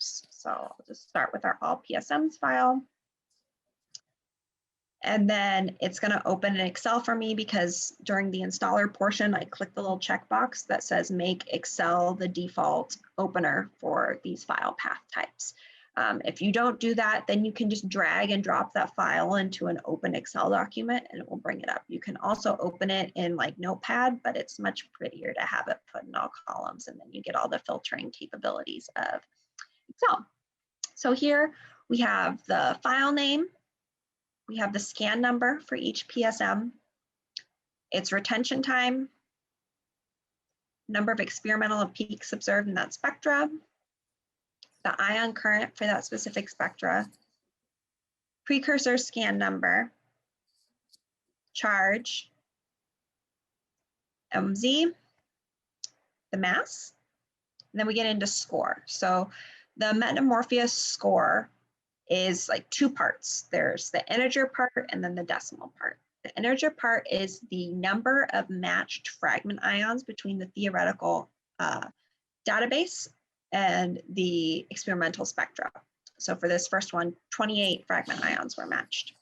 groups. So I'll just start with our AllPSMs file. And then it's going to open an Excel for me because during the installer portion, I click the little checkbox that says make Excel the default opener for these file path types. If you don't do that, then you can just drag and drop that file into an open Excel document and it will bring it up. You can also open it in like Notepad, but it's much prettier to have it put in all columns, and then you get all the filtering capabilities of Excel. So here we have the file name. We have the scan number for each PSM, its retention time, number of experimental peaks observed in that spectra, the ion current for that specific spectra, precursor scan number, charge, MZ, the mass, and then we get into score. So the Metamorphis score is like two parts. There's the integer part and then the decimal part. The integer part is the number of matched fragment ions between the theoretical database and the experimental spectra. So for this first one, 28 fragment ions were matched.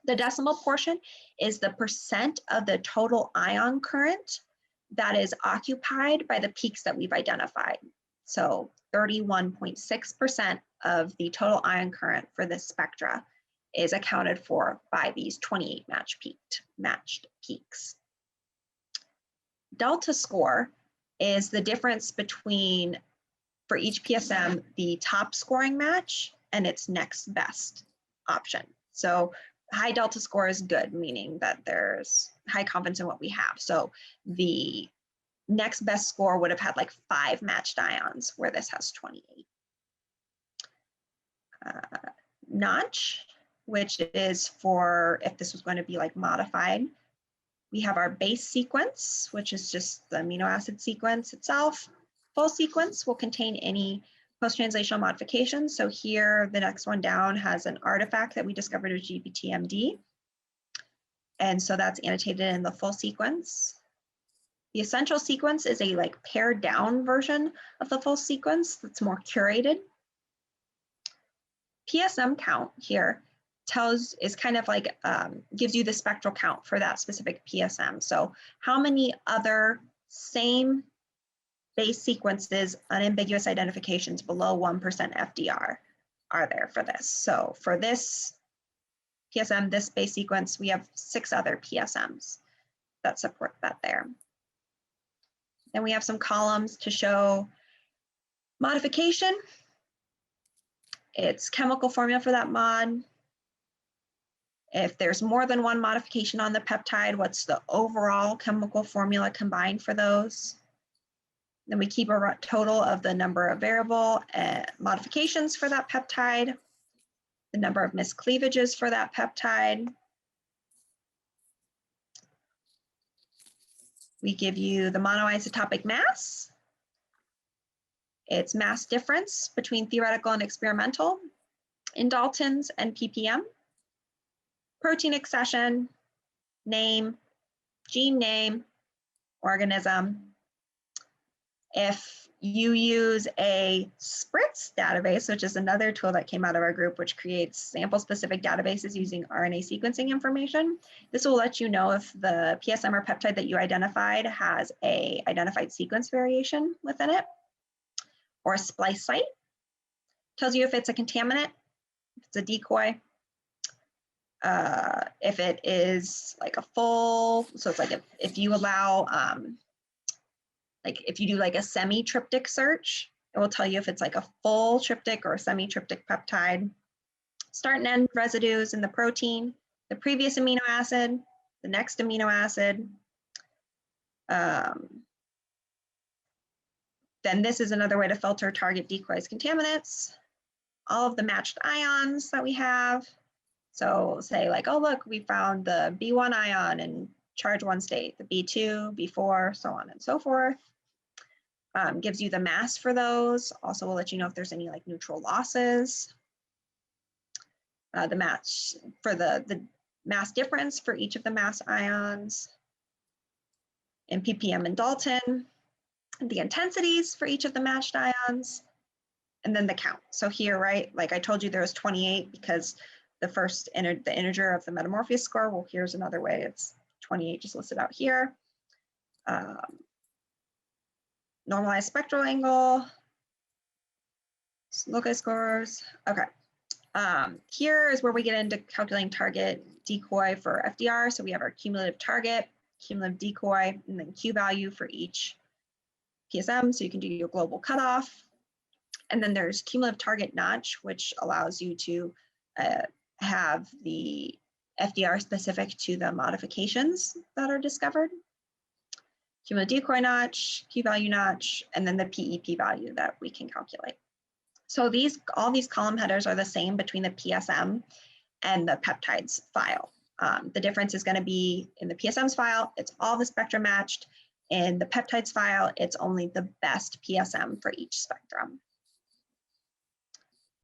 The decimal portion is the percent of the total ion current that is occupied by the peaks that we've identified. So 31.6% of the total ion current for this spectra is accounted for by these 28 matched peaks. Delta score is the difference between, for each PSM, the top scoring match and its next best option. So high delta score is good, meaning that there's high confidence in what we have. So the next best score would have had like 5 matched ions, where this has 28. Notch, which is for if this was going to be like modified. We have our base sequence, which is just the amino acid sequence itself. Full sequence will contain any post-translational modifications. So here, the next one down has an artifact that we discovered with GPTMD. And so that's annotated in the full sequence. The essential sequence is a like pared down version of the full sequence that's more curated. PSM count here is kind of like, gives you the spectral count for that specific PSM. So how many other same base sequences, unambiguous identifications below 1% FDR are there for this? So for this PSM, this base sequence, we have 6 other PSMs that support that there. Then we have some columns to show modification. It's chemical formula for that mod. If there's more than one modification on the peptide, what's the overall chemical formula combined for those? Then we keep a total of the number of variable modifications for that peptide, the number of miscleavages for that peptide. We give you the monoisotopic mass, its mass difference between theoretical and experimental, in Daltons and ppm, protein accession, name, gene name, organism. If you use a Spritz database, which is another tool that came out of our group, which creates sample-specific databases using RNA sequencing information, this will let you know if the PSM or peptide that you identified has an identified sequence variation within it, or a splice site. Tells you if it's a contaminant, if it's a decoy, if it is like a full, so it's like if you allow, like if you do like a semi-triptych search, it will tell you if it's like a full triptych or a semi-triptych peptide. Start and end residues in the protein, the previous amino acid, the next amino acid. Then this is another way to filter target decoys contaminants. All of the matched ions that we have. So say like, oh, look, we found the B1 ion in charge 1 state, the B2, B4, so on and so forth. Gives you the mass for those. Also will let you know if there's any like neutral losses. The match for the mass difference for each of the mass ions. In ppm and Dalton, the intensities for each of the matched ions. and then the count. So here, right, like I told you, there was 28 because the first the integer of the Metamorphis score. Well, here's another way. It's 28 just listed out here. Normalized spectral angle, locus scores. Okay. Here is where we get into calculating target decoy for FDR. So we have our cumulative target, cumulative decoy, and then Q value for each PSM. So you can do your global cutoff. And then there's cumulative target notch, which allows you to have the FDR specific to the modifications that are discovered. Cumulative decoy notch, Q value notch, and then the PEP value that we can calculate. So all these column headers are the same between the PSM and the peptides file. The difference is going to be in the PSMs file, it's all the spectrum matched. In the peptides file, it's only the best PSM for each spectrum.